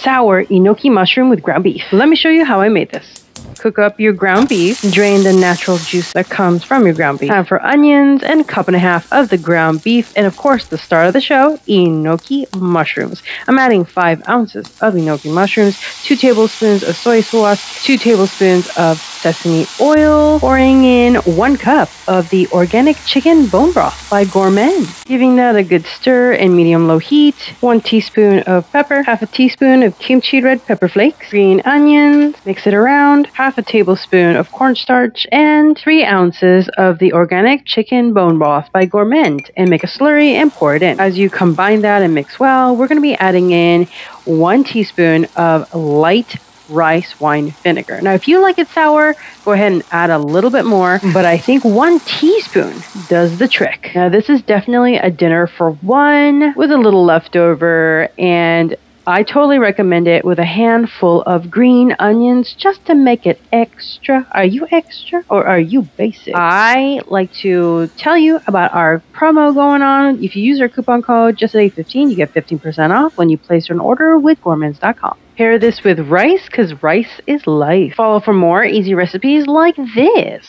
Sour Enoki Mushroom with ground beef. Let me show you how I made this. Cook up your ground beef, drain the natural juice that comes from your ground beef. Time for onions and 1.5 cups of the ground beef, and of course the star of the show, enoki mushrooms. I'm adding 5 ounces of enoki mushrooms, 2 tablespoons of soy sauce, 2 tablespoons of sesame oil, pouring in 1 cup of the organic chicken bone broth by Gourmand. Giving that a good stir in medium-low heat, 1 teaspoon of pepper, 1/2 teaspoon of kimchi red pepper flakes, green onions, mix it around, 1/2 tablespoon of cornstarch, and 3 ounces of the organic chicken bone broth by Gourmand, and make a slurry and pour it in. As you combine that and mix well, we're going to be adding in 1 teaspoon of light rice wine vinegar. Now, if you like it sour, go ahead and add a little bit more, but I think 1 teaspoon does the trick. Now, this is definitely a dinner for one with a little leftover, and I totally recommend it with a handful of green onions just to make it extra. Are you extra or are you basic? I like to tell you about our promo going on. If you use our coupon code JustAid15, you get 15% off when you place an order with gourmands.com. Pair this with rice because rice is life. Follow for more easy recipes like this.